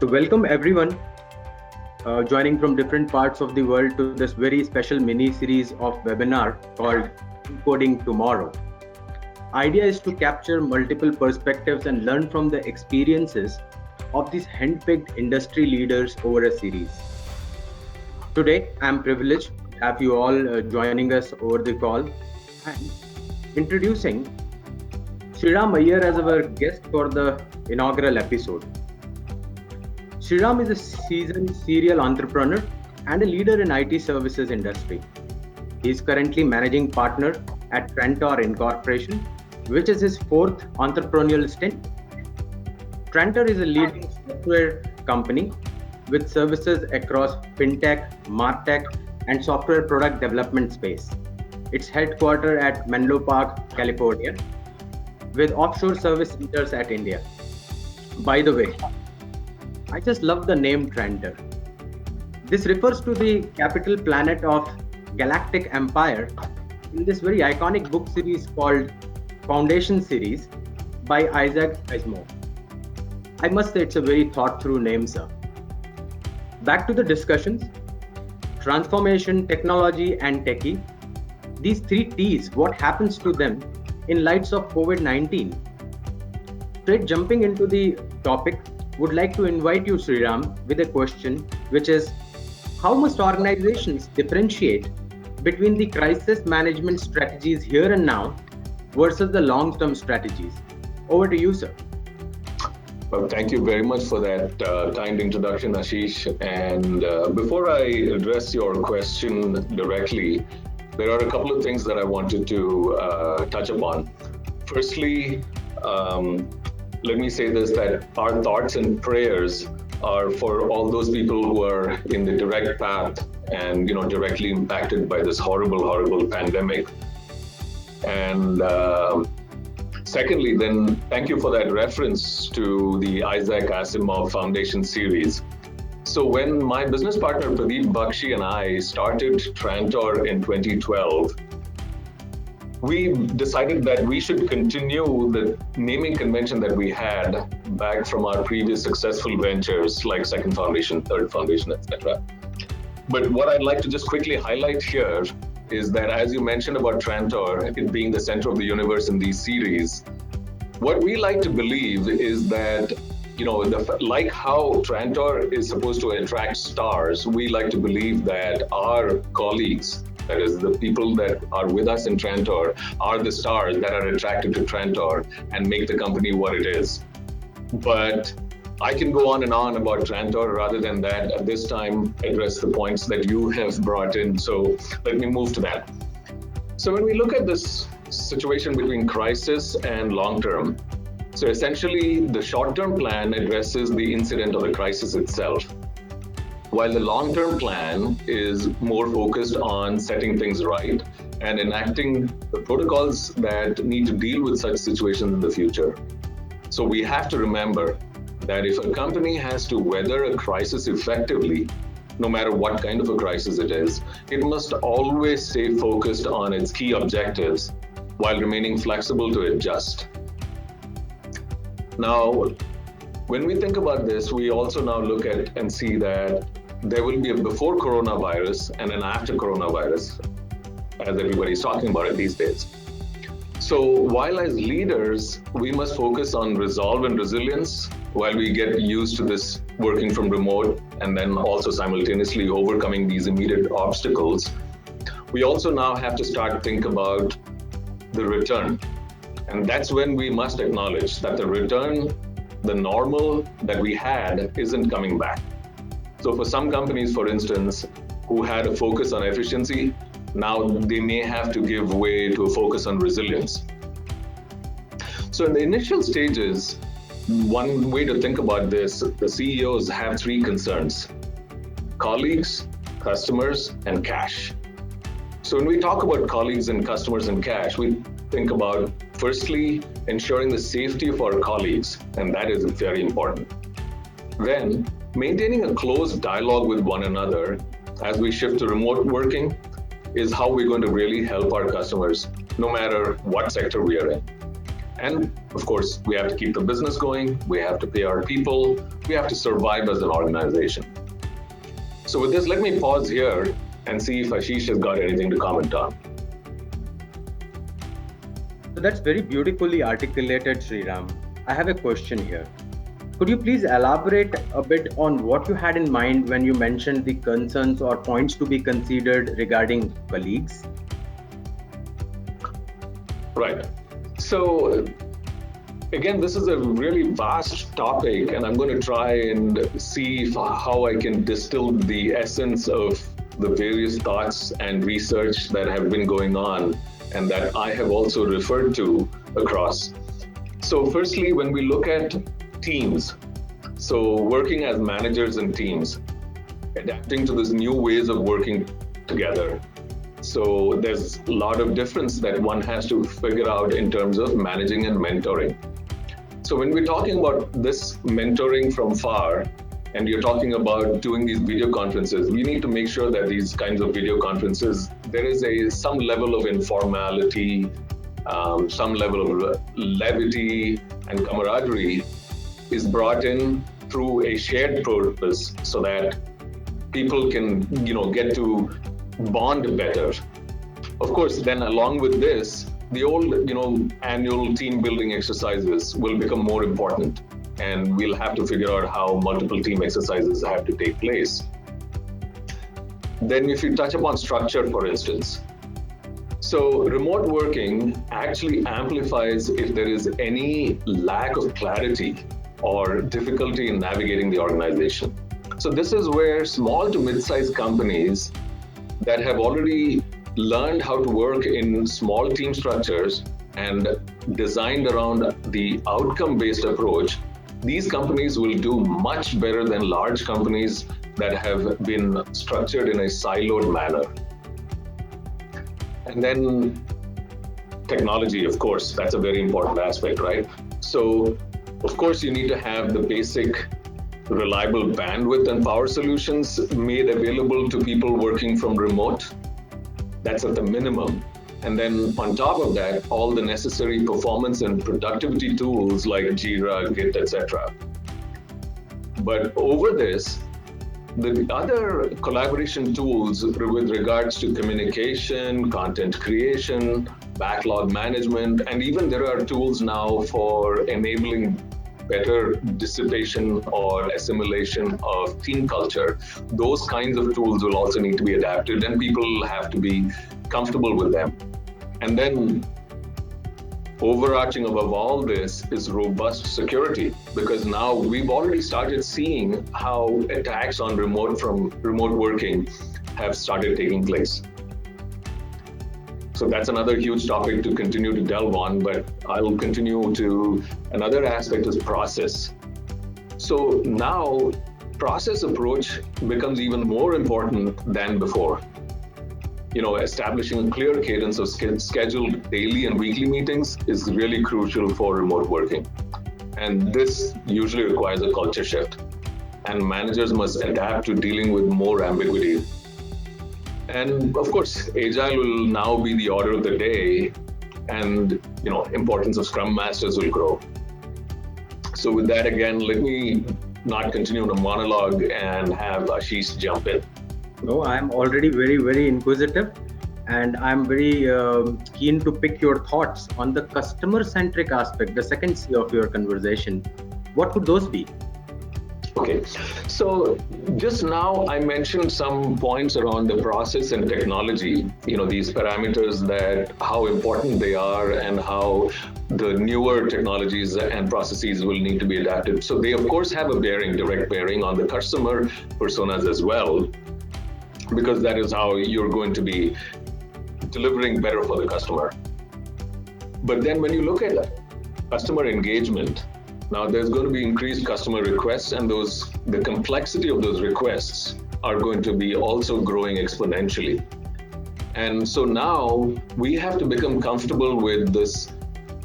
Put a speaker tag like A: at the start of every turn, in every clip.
A: So, welcome everyone joining from different parts of the world to this very special mini series of webinar called Decoding Tomorrow. Idea is to capture multiple perspectives and learn from the experiences of these handpicked industry leaders over a series. Today, I'm privileged to have you all joining us over the call and introducing Sriram Iyer as our guest for the inaugural episode. Sriram is a seasoned serial entrepreneur and a leader in IT services industry. He is currently managing partner at Trantor Incorporation, which is his fourth entrepreneurial stint. Trantor is a leading software company with services across fintech, martech, and software product development space. It's headquartered at Menlo Park, California, with offshore service centers at India. By the way, I just love the name Trantor. This refers to the capital planet of Galactic Empire in this very iconic book series called Foundation series by Isaac Asimov. I must say it's a very thought through name, sir. Back to the discussions. Transformation, technology, and techie. These three T's, what happens to them in lights of COVID-19? Straight jumping into the topic, would like to invite you, Sriram, with a question, which is, how must organizations differentiate between the crisis management strategies here and now versus the long-term strategies? Over to you, sir.
B: Well, thank you very much for that kind introduction, Ashish. And before I address your question directly, there are a couple of things that I wanted to touch upon. Firstly, let me say this, that our thoughts and prayers are for all those people who are in the direct path and directly impacted by this horrible pandemic. And secondly, then thank you for that reference to the Isaac Asimov Foundation series. So when my business partner Pradeep Bakshi and I started Trantor in 2012, we decided that we should continue the naming convention that we had back from our previous successful ventures like Second Foundation, Third Foundation, etc. But what I'd like to just quickly highlight here is that, as you mentioned about Trantor, it being the center of the universe in these series, what we like to believe is that, like how Trantor is supposed to attract stars, we like to believe that our colleagues, that is, the people that are with us in Trantor, are the stars that are attracted to Trantor and make the company what it is. But I can go on and on about Trantor. Rather than that, at this time, address the points that you have brought in. So let me move to that. So when we look at this situation between crisis and long-term, so essentially the short-term plan addresses the incident or the crisis itself, while the long-term plan is more focused on setting things right and enacting the protocols that need to deal with such situations in the future. So we have to remember that if a company has to weather a crisis effectively, no matter what kind of a crisis it is, it must always stay focused on its key objectives while remaining flexible to adjust. Now, when we think about this, we also now look at and see that there will be a before coronavirus and an after coronavirus, as everybody's talking about it these days. So while as leaders, we must focus on resolve and resilience while we get used to this working from remote and then also simultaneously overcoming these immediate obstacles, we also now have to start think about the return. And that's when we must acknowledge that the return, the normal that we had, isn't coming back. So for some companies, for instance, who had a focus on efficiency, now they may have to give way to a focus on resilience. So in the initial stages, one way to think about this, the CEOs have three concerns: colleagues, customers, and cash. So when we talk about colleagues and customers and cash, we think about, firstly, ensuring the safety of our colleagues, and that is very important. Then, maintaining a close dialogue with one another as we shift to remote working is how we're going to really help our customers, no matter what sector we are in. And of course, we have to keep the business going, we have to pay our people, we have to survive as an organization. So with this, let me pause here and see if Ashish has got anything to comment on.
A: So that's very beautifully articulated, Sriram. I have a question here. Could you please elaborate a bit on what you had in mind when you mentioned the concerns or points to be considered regarding colleagues?
B: Right. So again, this is a really vast topic, and I'm going to try and see how I can distill the essence of the various thoughts and research that have been going on and that I have also referred to across. So firstly, when we look at teams, so working as managers and teams, adapting to these new ways of working together. So there's a lot of difference that one has to figure out in terms of managing and mentoring. So when we're talking about this mentoring from far, and you're talking about doing these video conferences, we need to make sure that these kinds of video conferences, there is some level of informality, some level of levity and camaraderie is brought in through a shared purpose so that people can, get to bond better. Of course, then along with this, the old, annual team building exercises will become more important, and we'll have to figure out how multiple team exercises have to take place. Then if you touch upon structure, for instance, so remote working actually amplifies if there is any lack of clarity or difficulty in navigating the organization. So this is where small to mid-sized companies that have already learned how to work in small team structures and designed around the outcome-based approach, these companies will do much better than large companies that have been structured in a siloed manner. And then technology, of course, that's a very important aspect, right? So, of course, you need to have the basic reliable bandwidth and power solutions made available to people working from remote. That's at the minimum. And then on top of that, all the necessary performance and productivity tools like Jira, Git, etc. But over this, the other collaboration tools with regards to communication, content creation, backlog management, and even there are tools now for enabling better dissipation or assimilation of team culture. Those kinds of tools will also need to be adapted, and people have to be comfortable with them. And then overarching above all this is robust security, because now we've already started seeing how attacks on remote working have started taking place. So that's another huge topic to continue to delve on, but I will continue to another aspect is process. So now process approach becomes even more important than before. Establishing a clear cadence of scheduled daily and weekly meetings is really crucial for remote working. And this usually requires a culture shift. And managers must adapt to dealing with more ambiguity. And of course, Agile will now be the order of the day, and importance of Scrum Masters will grow. So with that, again, let me not continue the monologue and have Ashish jump in.
A: No, I'm already very, very inquisitive, and I'm very keen to pick your thoughts on the customer-centric aspect, the second C of your conversation. What could those be?
B: Okay, so just now I mentioned some points around the process and technology, these parameters, that how important they are and how the newer technologies and processes will need to be adapted. So they of course have a direct bearing on the customer personas as well, because that is how you're going to be delivering better for the customer. But then when you look at customer engagement, now there's going to be increased customer requests, and the complexity of those requests are going to be also growing exponentially. And so now we have to become comfortable with this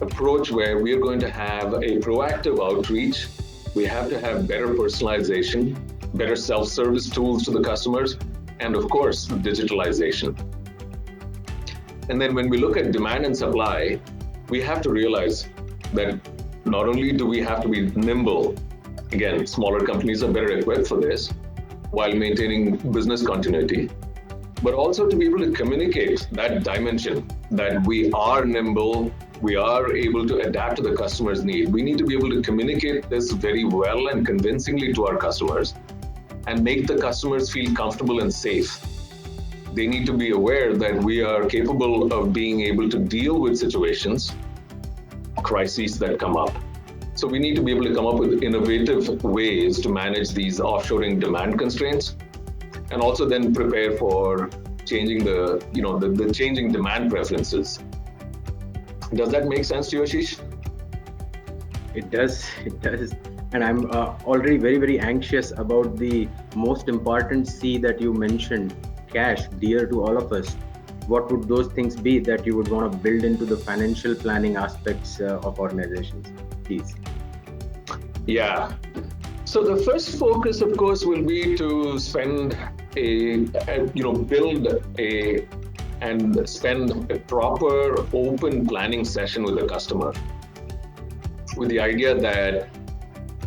B: approach where we are going to have a proactive outreach. We have to have better personalization, better self-service tools to the customers, and of course, digitalization. And then when we look at demand and supply, we have to realize that not only do we have to be nimble, again, smaller companies are better equipped for this, while maintaining business continuity, but also to be able to communicate that dimension that we are nimble, we are able to adapt to the customer's need. We need to be able to communicate this very well and convincingly to our customers and make the customers feel comfortable and safe. They need to be aware that we are capable of being able to deal with situations, crises that come up. So we need to be able to come up with innovative ways to manage these offshoring demand constraints, and also then prepare for changing the changing demand preferences. Does that make sense to you, Ashish?
A: It does. And I'm already very, very anxious about the most important C that you mentioned, cash, dear to all of us. What would those things be that you would want to build into the financial planning aspects of organizations, please?
B: Yeah. So the first focus, of course, will be to spend and spend a proper open planning session with the customer, with the idea that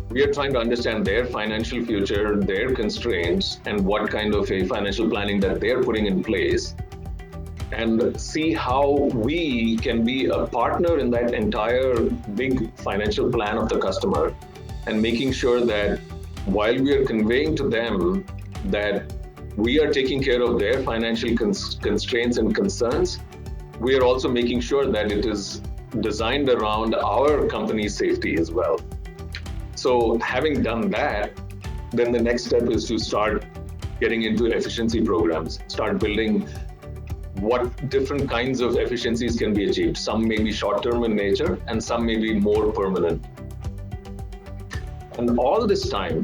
B: we are trying to understand their financial future, their constraints, and what kind of a financial planning that they're putting in place, and see how we can be a partner in that entire big financial plan of the customer, and making sure that while we are conveying to them that we are taking care of their financial constraints and concerns, we are also making sure that it is designed around our company's safety as well. So having done that, then the next step is to start getting into efficiency programs, start building what different kinds of efficiencies can be achieved. Some may be short-term in nature and some may be more permanent. And all this time,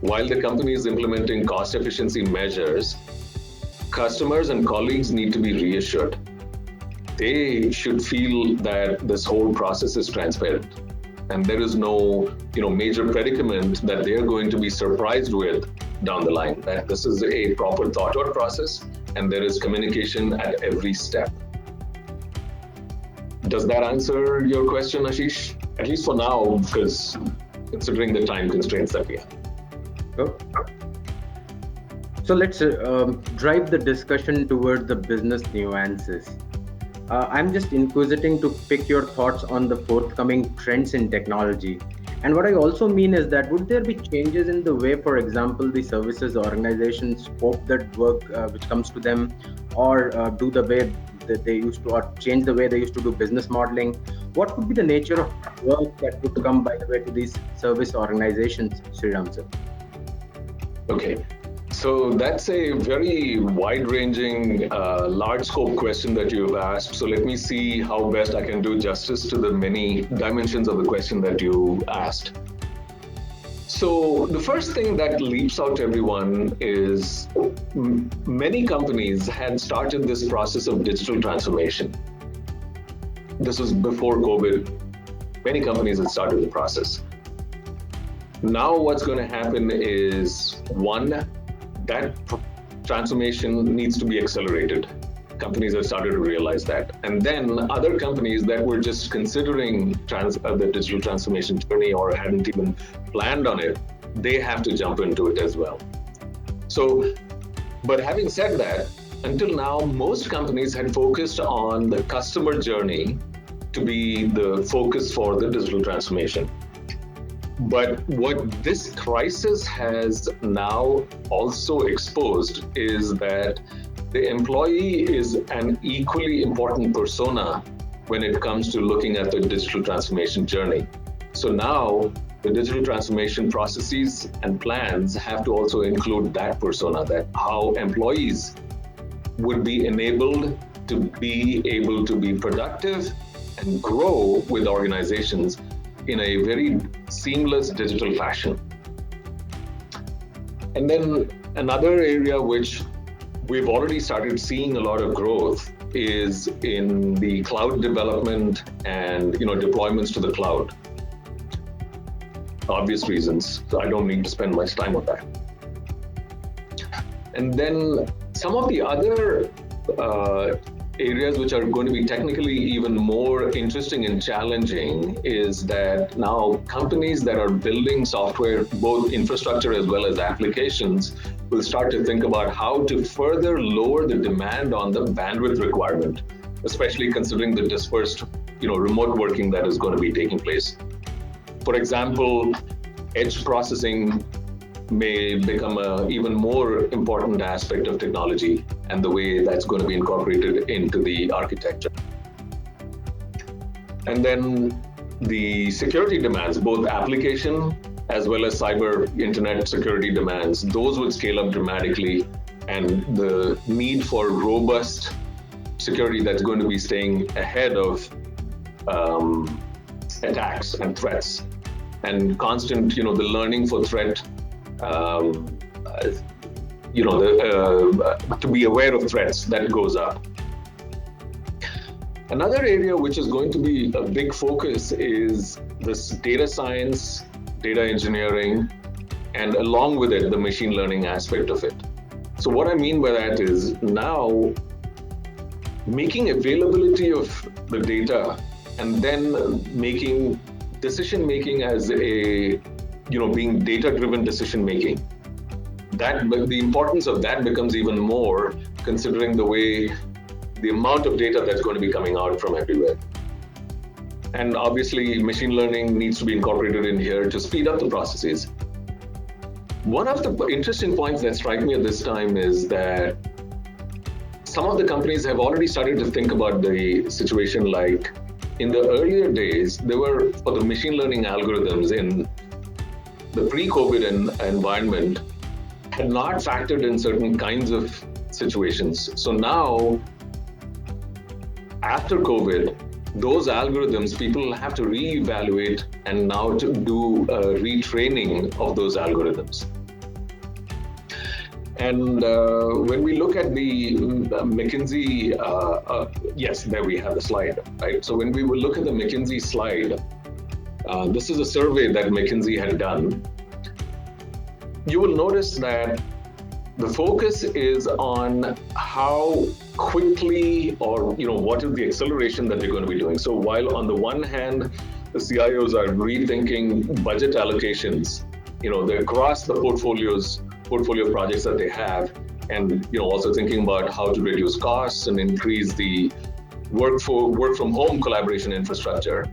B: while the company is implementing cost efficiency measures, customers and colleagues need to be reassured. They should feel that this whole process is transparent and there is no major predicament that they're going to be surprised with down the line, that this is a proper thought out process and there is communication at every step. Does that answer your question, Ashish? At least for now, because considering the time constraints that we have.
A: Oh. So let's drive the discussion toward the business nuances. I'm just inquisiting to pick your thoughts on the forthcoming trends in technology. And what I also mean is that would there be changes in the way, for example, the services organizations scope that work which comes to them, or do the way that they used to, or change the way they used to do business modeling? What would be the nature of work that would come, by the way, to these service organizations, Sriram sir?
B: Okay, so that's a very wide-ranging, large-scope question that you've asked. So let me see how best I can do justice to the many dimensions of the question that you asked. So the first thing that leaps out to everyone is many companies had started this process of digital transformation. This was before COVID. Many companies had started the process. Now what's going to happen is, one, that transformation needs to be accelerated. Companies have started to realize that. And then other companies that were just considering the digital transformation journey or hadn't even planned on it, they have to jump into it as well. So, but having said that, until now, most companies had focused on the customer journey to be the focus for the digital transformation. But what this crisis has now also exposed is that the employee is an equally important persona when it comes to looking at the digital transformation journey. So now the digital transformation processes and plans have to also include that persona, that how employees would be enabled to be able to be productive and grow with organizations in a very seamless digital fashion. And then another area which we've already started seeing a lot of growth is in the cloud development and deployments to the cloud. Obvious reasons, so I don't need to spend much time on that. And then some of the other areas which are going to be technically even more interesting and challenging is that now companies that are building software, both infrastructure as well as applications, will start to think about how to further lower the demand on the bandwidth requirement, especially considering the dispersed, remote working that is going to be taking place. For example, edge processing may become an even more important aspect of technology and the way that's going to be incorporated into the architecture. And then the security demands, both application as well as cyber internet security demands, those would scale up dramatically, and the need for robust security that's going to be staying ahead of attacks and threats, and constant, the learning for threat, to be aware of threats, that goes up. Another area which is going to be a big focus is this data science, data engineering, and along with it, the machine learning aspect of it. So what I mean by that is now making availability of the data and then making decision-making as a, being data-driven decision-making. The importance of that becomes even more considering the amount of data that's going to be coming out from everywhere. And obviously, machine learning needs to be incorporated in here to speed up the processes. One of the interesting points that strike me at this time is that some of the companies have already started to think about the situation like in the earlier days, there were, for the machine learning algorithms in the pre-COVID environment, had not factored in certain kinds of situations. So now, after COVID, those algorithms, people have to reevaluate and now to do a retraining of those algorithms. And when we look at the McKinsey, yes, there we have the slide, right? So when we will look at the McKinsey slide, this is a survey that McKinsey had done. You will notice that the focus is on how quickly or, what is the acceleration that they're going to be doing. So while on the one hand, the CIOs are rethinking budget allocations, they're across the portfolio projects that they have, and also thinking about how to reduce costs and increase the work from home collaboration infrastructure.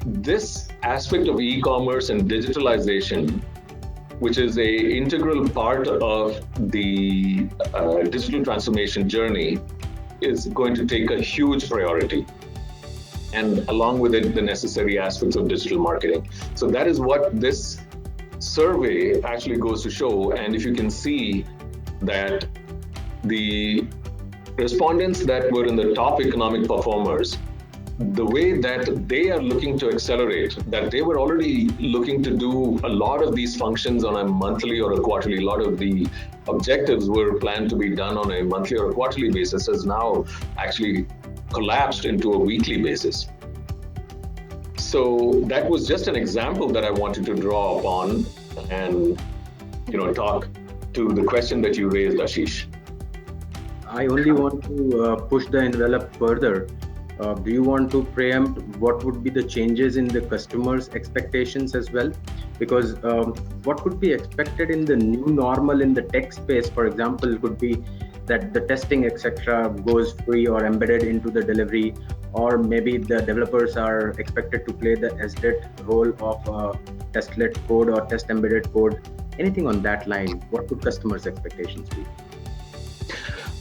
B: This aspect of e-commerce and digitalization, which is an integral part of the digital transformation journey, is going to take a huge priority. And along with it, the necessary aspects of digital marketing. So that is what this survey actually goes to show. And if you can see that the respondents that were in the top economic performers, the way that they are looking to accelerate, that they were already looking to do a lot of these functions on a monthly or a quarterly, a lot of the objectives were planned to be done on a monthly or a quarterly basis, has now actually collapsed into a weekly basis. So that was just an example that I wanted to draw upon and, talk to the question that you raised, Ashish.
A: I only want to push the envelope further. Do you want to preempt what would be the changes in the customers' expectations as well? Because what could be expected in the new normal in the tech space, for example, could be that the testing, etc., goes free or embedded into the delivery, or maybe the developers are expected to play the SDET role of testlet code or test embedded code. Anything on that line? What could customers' expectations be?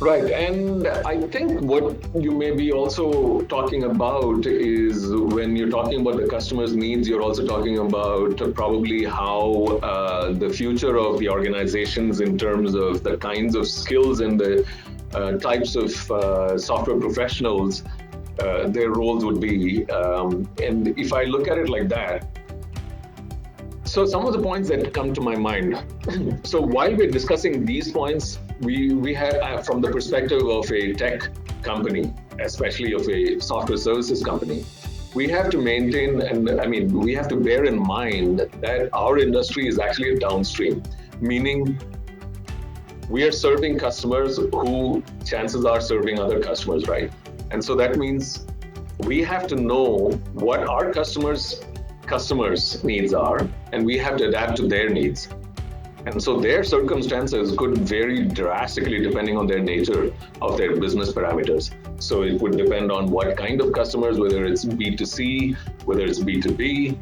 B: Right, and I think what you may be also talking about is when you're talking about the customer's needs, you're also talking about probably how the future of the organizations in terms of the kinds of skills and the types of software professionals, their roles would be. And if I look at it like that, so some of the points that come to my mind. So while we're discussing these points, we have from the perspective of a tech company, especially of a software services company, we have to maintain, and we have to bear in mind that our industry is actually a downstream, meaning we are serving customers who chances are serving other customers, right? And so that means we have to know what our customers' needs are, and we have to adapt to their needs. And so their circumstances could vary drastically depending on their nature of their business parameters. So it would depend on what kind of customers, whether it's B2C, whether it's B2B,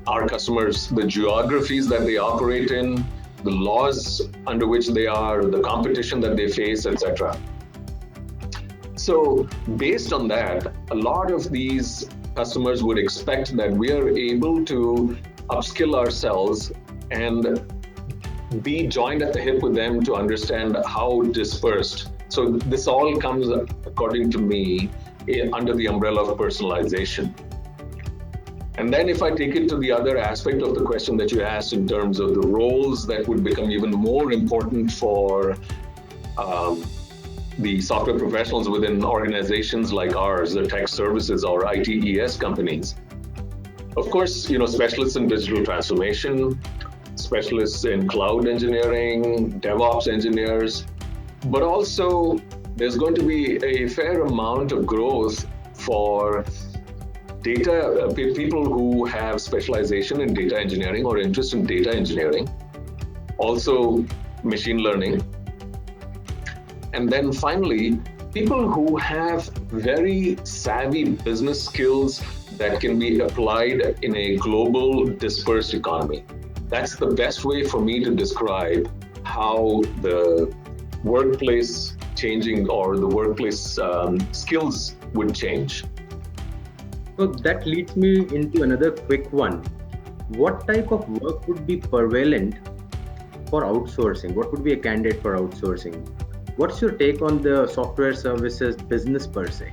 B: our customers, the geographies that they operate in, the laws under which they are, the competition that they face, etc. So based on that, a lot of these customers would expect that we are able to upskill ourselves and be joined at the hip with them to understand how dispersed. So this all comes, according to me, under the umbrella of personalization. And then if I take it to the other aspect of the question that you asked in terms of the roles that would become even more important for the software professionals within organizations like ours, the tech services or ITES companies. Of course, specialists in digital transformation, specialists in cloud engineering, DevOps engineers, but also there's going to be a fair amount of growth for data people who have specialization in data engineering or interest in data engineering, also machine learning. And then finally, people who have very savvy business skills that can be applied in a global dispersed economy. That's the best way for me to describe how the workplace changing or the workplace skills would change.
A: So that leads me into another quick one. What type of work would be prevalent for outsourcing? What would be a candidate for outsourcing? What's your take on the software services business per se?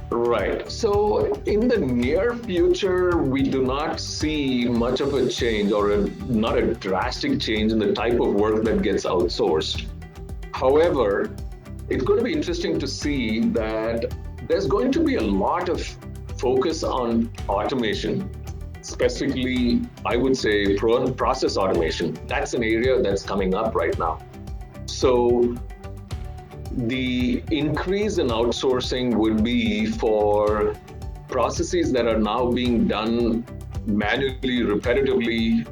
B: Right. So in the near future, we do not see much of a change or not a drastic change in the type of work that gets outsourced. However, it's going to be interesting to see that there's going to be a lot of focus on automation, specifically, I would say, process automation. That's an area that's coming up right now. So the increase in outsourcing would be for processes that are now being done manually, repetitively,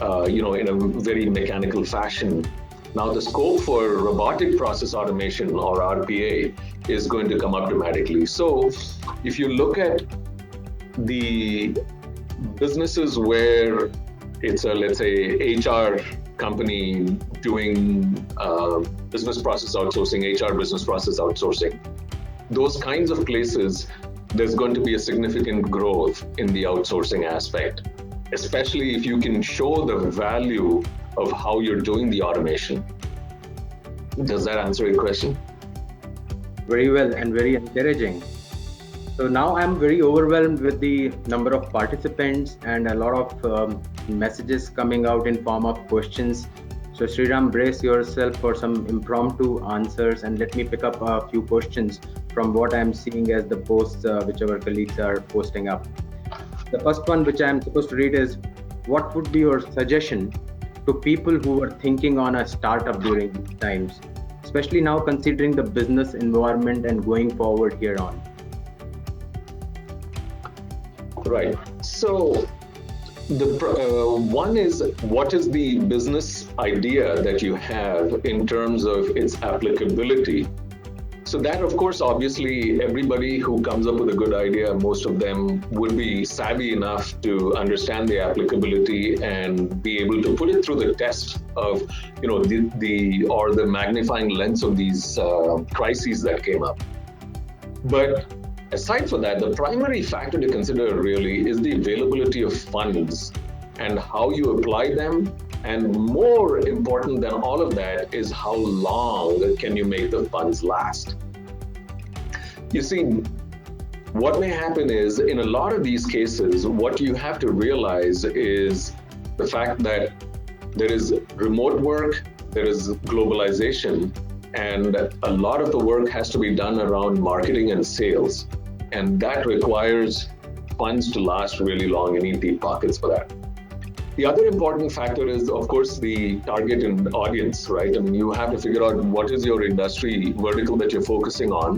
B: in a very mechanical fashion. Now the scope for robotic process automation or RPA is going to come up dramatically. So if you look at the businesses where it's a, let's say, HR company doing business process outsourcing, HR business process outsourcing, those kinds of places, there's going to be a significant growth in the outsourcing aspect, especially if you can show the value of how you're doing the automation. Does that answer your question?
A: Very well and very encouraging. So now I'm very overwhelmed with the number of participants and a lot of messages coming out in form of questions. So Sriram, brace yourself for some impromptu answers and let me pick up a few questions from what I'm seeing as the posts which our colleagues are posting up. The first one which I'm supposed to read is, what would be your suggestion to people who are thinking on a startup during these times, especially now considering the business environment and going forward here on?
B: Right. So the one is, what is the business idea that you have in terms of its applicability? So that, of course, obviously, everybody who comes up with a good idea, most of them would be savvy enough to understand the applicability and be able to put it through the test of, the magnifying lens of these crises that came up. But aside from that, the primary factor to consider really is the availability of funds and how you apply them. And more important than all of that is how long can you make the funds last? You see, what may happen is in a lot of these cases, what you have to realize is the fact that there is remote work, there is globalization, and a lot of the work has to be done around marketing and sales. And that requires funds to last really long. You need deep pockets for that. The other important factor is, of course, the target and audience, right? I mean, you have to figure out what is your industry vertical that you're focusing on.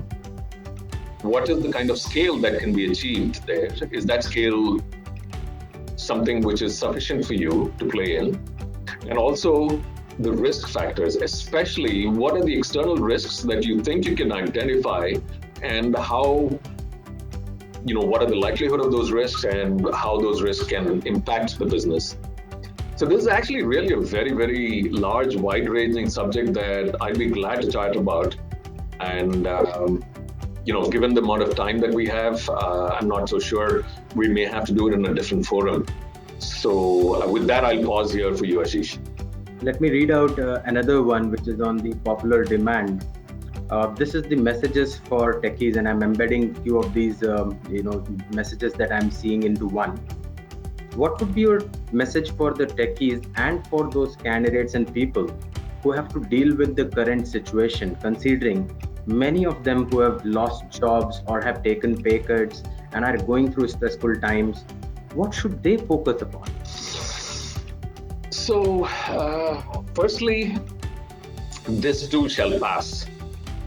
B: What is the kind of scale that can be achieved there? Is that scale something which is sufficient for you to play in? And also the risk factors, especially what are the external risks that you think you can identify, and how, what are the likelihood of those risks and how those risks can impact the business. So this is actually really a very, very large, wide-ranging subject that I'd be glad to chat about. And given the amount of time that we have, I'm not so sure we may have to do it in a different forum. So with that, I'll pause here for you, Ashish.
A: Let me read out another one, which is on the popular demand. This is the messages for techies, and I'm embedding few of these, messages that I'm seeing into one. What would be your message for the techies and for those candidates and people who have to deal with the current situation, considering many of them who have lost jobs or have taken pay cuts and are going through stressful times? What should they focus upon?
B: So, firstly, this too shall pass.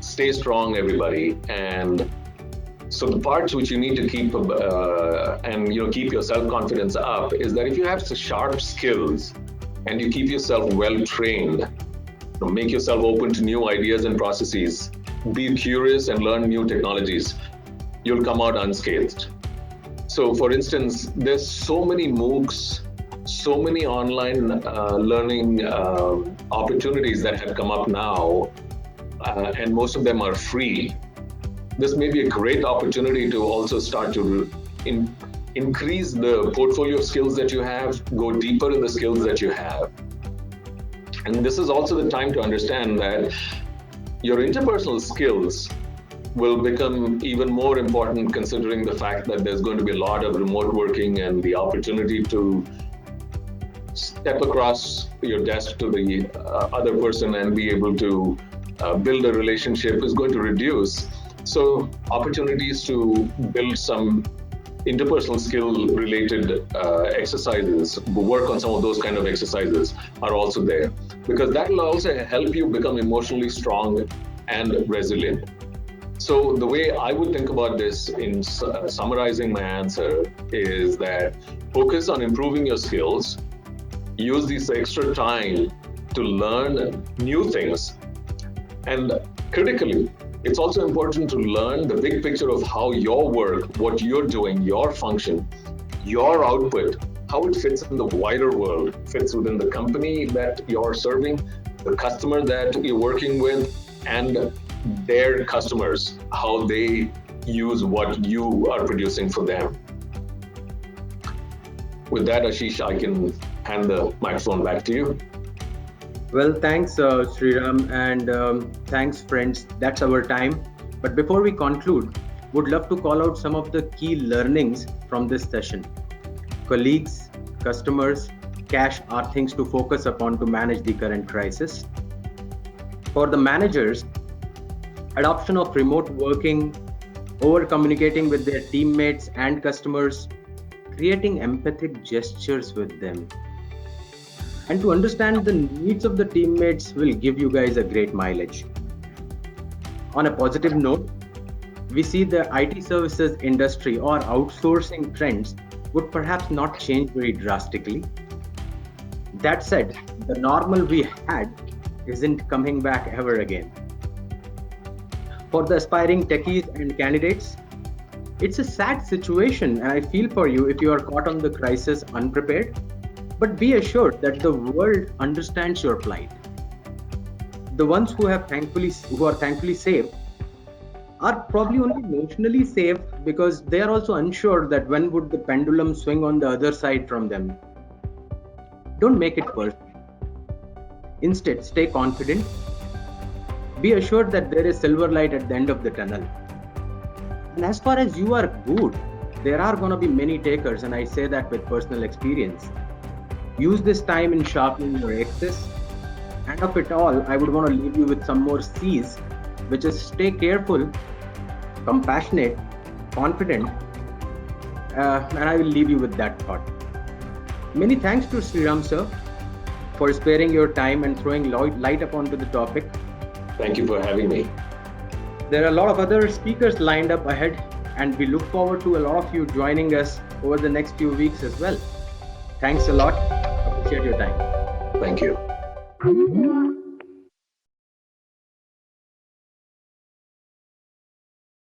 B: Stay strong, everybody. And so the parts which you need to keep keep your self-confidence up is that if you have sharp skills and you keep yourself well-trained, make yourself open to new ideas and processes, be curious and learn new technologies, you'll come out unscathed. So for instance, there's so many MOOCs, so many online learning opportunities that have come up now, and most of them are free. This may be a great opportunity to also start to increase the portfolio of skills that you have, go deeper in the skills that you have. And this is also the time to understand that your interpersonal skills will become even more important, considering the fact that there's going to be a lot of remote working, and the opportunity to step across your desk to the other person and be able to build a relationship is going to reduce. So opportunities to build some interpersonal skill related exercises, work on some of those kind of exercises are also there, because that will also help you become emotionally strong and resilient. So the way I would think about this in summarizing my answer is that focus on improving your skills, use this extra time to learn new things, and critically, it's also important to learn the big picture of how your work, what you're doing, your function, your output, how it fits in the wider world, fits within the company that you're serving, the customer that you're working with, and their customers, how they use what you are producing for them. With that, Ashish, I can hand the microphone back to you.
A: Well, thanks, Sriram, and thanks, friends. That's our time. But before we conclude, would love to call out some of the key learnings from this session. Colleagues, customers, cash are things to focus upon to manage the current crisis. For the managers, adoption of remote working, over communicating with their teammates and customers, creating empathic gestures with them, and to understand the needs of the teammates will give you guys a great mileage. On a positive note, we see the IT services industry or outsourcing trends would perhaps not change very drastically. That said, the normal we had isn't coming back ever again. For the aspiring techies and candidates, it's a sad situation, and I feel for you if you are caught on the crisis unprepared. But be assured that the world understands your plight. The ones who are thankfully safe are probably only notionally safe because they are also unsure that when would the pendulum swing on the other side from them. Don't make it personal. Instead, stay confident. Be assured that there is silver light at the end of the tunnel. And as far as you are good, there are going to be many takers, and I say that with personal experience. Use this time in sharpening your X's. And of it all, I would want to leave you with some more C's, which is stay careful, compassionate, confident, and I will leave you with that thought. Many thanks to Sriram sir for sparing your time and throwing light upon to the topic.
B: Thank you for having me.
A: There are a lot of other speakers lined up ahead, and we look forward to a lot of you joining us over the next few weeks as well. Thanks a lot. Appreciate your time.
B: Thank you.